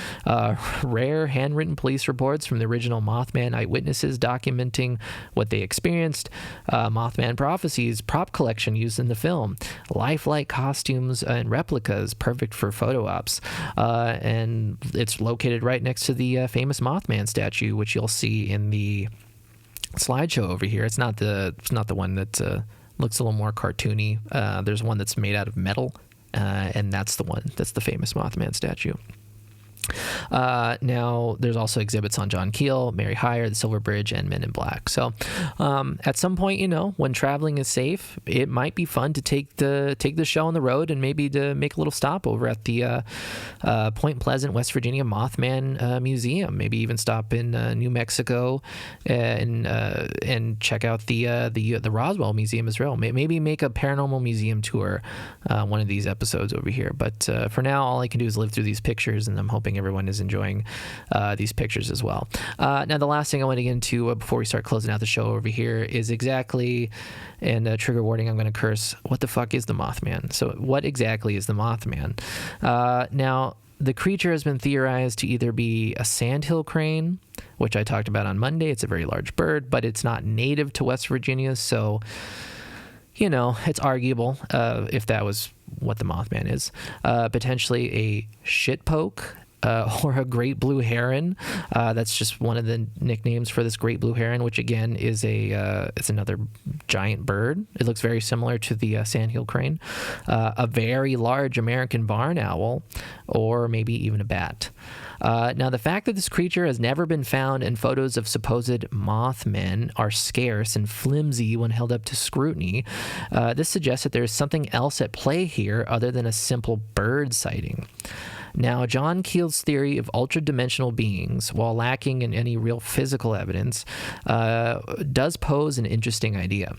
Rare handwritten police reports from the original Mothman eyewitnesses documenting what they experienced, Mothman prophecies, prop collection used in the film, lifelike costumes and replicas perfect for photo ops, and it's located right next to the famous Mothman statue, which you'll see in the slideshow over here. It's not the one that looks a little more cartoony. There's one that's made out of metal, and that's the famous Mothman statue. Now, there's also exhibits on John Keel, Mary Hyre, the Silver Bridge, and Men in Black. So at some point, when traveling is safe, it might be fun to take the show on the road and maybe to make a little stop over at the Point Pleasant, West Virginia Mothman Museum. Maybe even stop in New Mexico and check out the Roswell Museum as well. Maybe make a paranormal museum tour one of these episodes over here. But for now, all I can do is live through these pictures, and I'm hoping everyone is enjoying these pictures as well. Now, the last thing I want to get into before we start closing out the show over here is exactly, and trigger warning, I'm going to curse, what the fuck is the Mothman? So what exactly is the Mothman? Now, the creature has been theorized to either be a sandhill crane, which I talked about on Monday. It's a very large bird, but it's not native to West Virginia, so it's arguable if that was what the Mothman is. Potentially a shitpoke, or a great blue heron. That's just one of the nicknames for this great blue heron, which again is it's another giant bird. It looks very similar to the sandhill crane. A very large American barn owl, or maybe even a bat. Now, the fact that this creature has never been found and photos of supposed Mothmen are scarce and flimsy when held up to scrutiny, this suggests that there is something else at play here other than a simple bird sighting. Now, John Keel's theory of ultra-dimensional beings, while lacking in any real physical evidence, does pose an interesting idea.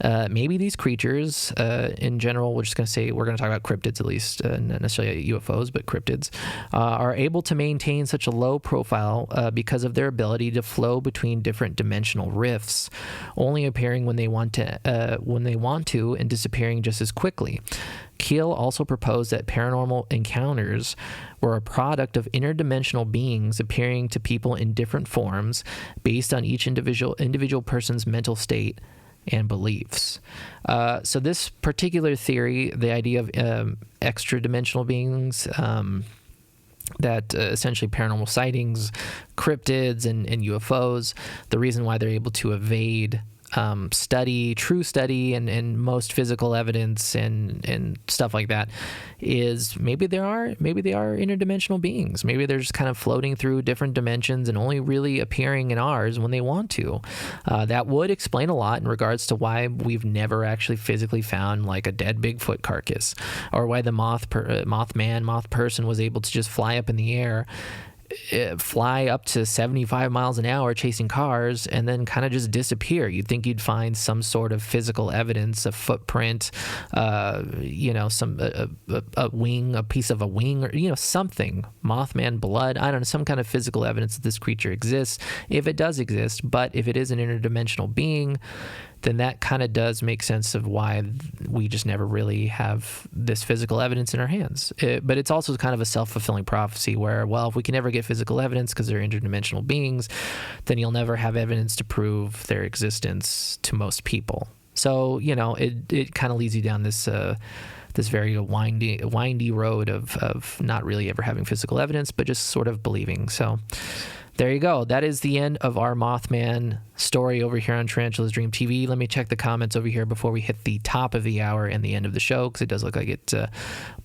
Maybe these creatures, in general, we're going to talk about cryptids at least, not necessarily UFOs, but cryptids, are able to maintain such a low profile because of their ability to flow between different dimensional rifts, only appearing when they want to and disappearing just as quickly. Keel also proposed that paranormal encounters were a product of interdimensional beings appearing to people in different forms based on each individual person's mental state and beliefs. So this particular theory, the idea of extra-dimensional beings, that essentially paranormal sightings, cryptids, and UFOs, the reason why they're able to evade true study and most physical evidence and stuff like that is maybe they are interdimensional beings. Maybe they're just kind of floating through different dimensions and only really appearing in ours when they want to. That would explain a lot in regards to why we've never actually physically found like a dead Bigfoot carcass, or why the moth person was able to just fly up in the air, fly up to 75 miles an hour chasing cars and then kind of just disappear. You'd think you'd find some sort of physical evidence, a footprint, a wing, a piece of a wing, or something, Mothman blood, I don't know, some kind of physical evidence that this creature exists, if it does exist. But if it is an interdimensional being, then that kind of does make sense of why we just never really have this physical evidence in our hands. But it's also kind of a self-fulfilling prophecy where, well, if we can never get physical evidence because they're interdimensional beings, then you'll never have evidence to prove their existence to most people. So, it kind of leads you down this very windy road of not really ever having physical evidence, but just sort of believing. So there you go. That is the end of our Mothman story over here on Tarantula's Dream TV. Let me check the comments over here before we hit the top of the hour and the end of the show, because it does look like it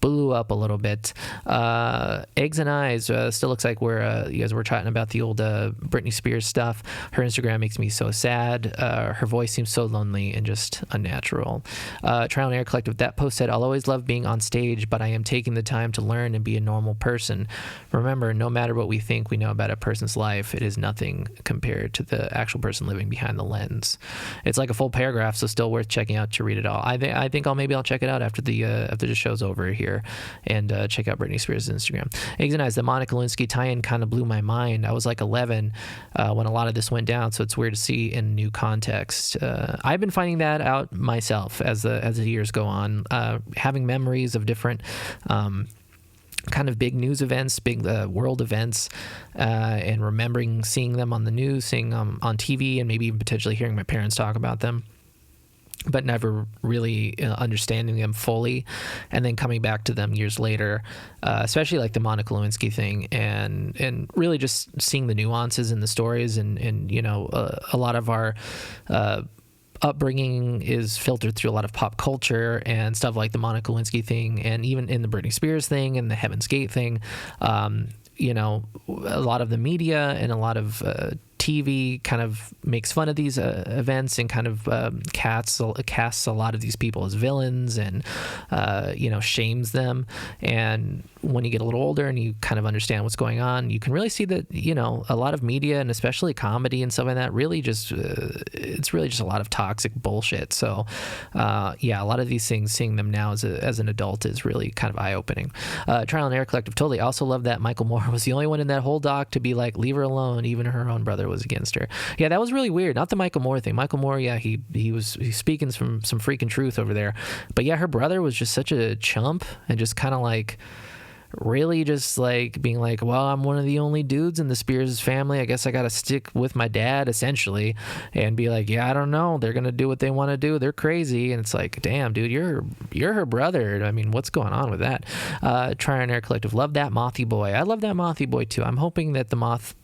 blew up a little bit. Eggs and Eyes still looks like you guys were chatting about the old Britney Spears stuff. Her Instagram makes me so sad. Her voice seems so lonely and just unnatural. Trial and Error Collective, that post said, I'll always love being on stage, but I am taking the time to learn and be a normal person. Remember, no matter what we think we know about a person's life, it is nothing compared to the actual person living behind the lens. It's like a full paragraph, so still worth checking out to read it all. I think I'll check it out after the show's over here and check out Britney Spears' Instagram. Eggs and Eyes, the Monica Lewinsky tie-in kind of blew my mind. I was like 11 when a lot of this went down, so it's weird to see in new context. I've been finding that out myself as the years go on, having memories of different kind of big news events, big world events, and remembering seeing them on the news, seeing them on TV, and maybe even potentially hearing my parents talk about them, but never really understanding them fully, and then coming back to them years later, especially like the Monica Lewinsky thing, and really just seeing the nuances in the stories, and a lot of our upbringing is filtered through a lot of pop culture and stuff like the Monica Lewinsky thing, and even in the Britney Spears thing and the Heaven's Gate thing. A lot of the media and a lot of TV kind of makes fun of these events and kind of casts a lot of these people as villains and shames them. And when you get a little older and you kind of understand what's going on, you can really see that a lot of media, and especially comedy and stuff like that, really just it's really just a lot of toxic bullshit. So a lot of these things, seeing them now as an adult is really kind of eye-opening. Trial and Error Collective, totally. I also love that Michael Moore was the only one in that whole doc to be like, leave her alone. Even her own brother was against her. Yeah, that was really weird. Not the Michael Moore thing. Michael Moore, yeah, he's speaking some freaking truth over there. But yeah, her brother was just such a chump and just kind of like really just like being like, well, I'm one of the only dudes in the Spears family. I guess I got to stick with my dad, essentially, and be like, yeah, I don't know. They're going to do what they want to do. They're crazy. And it's like, damn, dude, you're her brother. I mean, what's going on with that? Trial and Error Collective. Love that Mothy boy. I love that Mothy boy too. I'm hoping that the moth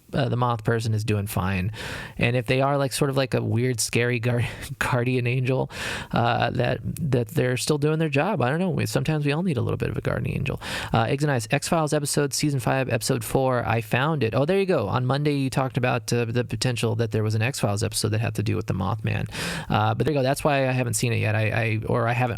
person is doing fine, and if they are like sort of like a weird scary guardian angel, that they're still doing their job. I don't know, sometimes we all need a little bit of a guardian angel. Eggs and Ice, X-Files episode season 5 episode 4, I found it. Oh, there you go. On Monday you talked about the potential that there was an X-Files episode that had to do with the Mothman, but there you go. That's why I haven't seen it yet. I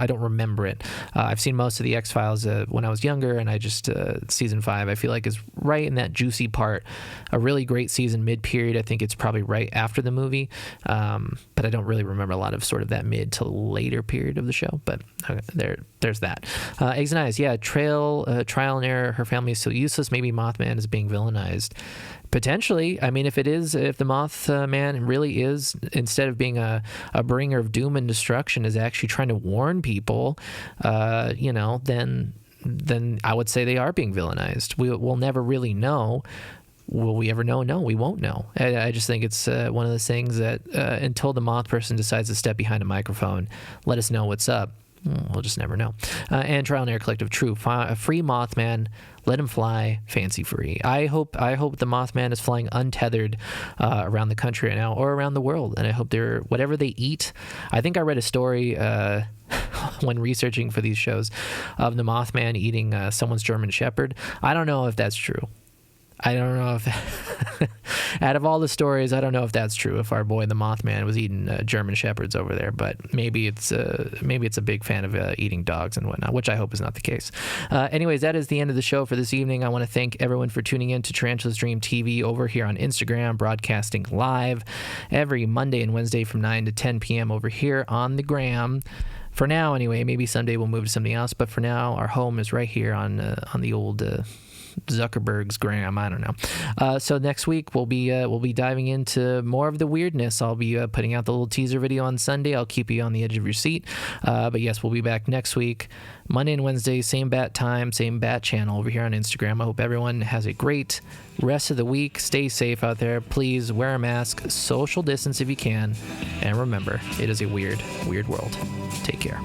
don't remember it. I've seen most of the X-Files when I was younger, and I just season 5 I feel like is right in that juicy part, a really great season mid-period. I think it's probably right after the movie, but I don't really remember a lot of sort of that mid to later period of the show, but there's that. Eggs and Eyes, yeah, Trial and Error, her family is so useless, maybe Mothman is being villainized. Potentially. I mean, if the Mothman really is, instead of being a bringer of doom and destruction, is actually trying to warn people, then I would say they are being villainized. We'll never really know. Will we ever know? No, we won't know. I just think it's one of those things that until the moth person decides to step behind a microphone, let us know what's up. We'll just never know. And Trial and Error Collective, true. Free Mothman. Let him fly fancy free. I hope the Mothman is flying untethered around the country right now, or around the world. And I hope whatever they eat. I think I read a story when researching for these shows of the Mothman eating someone's German Shepherd. I don't know if that's true. I don't know if, out of all the stories, I don't know if that's true. If our boy the Mothman was eating German Shepherds over there, but maybe it's a big fan of eating dogs and whatnot, which I hope is not the case. Anyways, that is the end of the show for this evening. I want to thank everyone for tuning in to Tarantula's Dream TV over here on Instagram, broadcasting live every Monday and Wednesday from 9 to 10 p.m. over here on the gram. For now, anyway. Maybe someday we'll move to something else, but for now, our home is right here on the old Zuckerberg's gram. I don't know. So next week we'll be diving into more of the weirdness. I'll be putting out the little teaser video on Sunday. I'll keep you on the edge of your seat. But yes, we'll be back next week, Monday and Wednesday, same bat time, same bat channel over here on Instagram. I hope everyone has a great rest of the week. Stay safe out there. Please wear a mask, social distance if you can, and remember, it is a weird, weird world. Take care.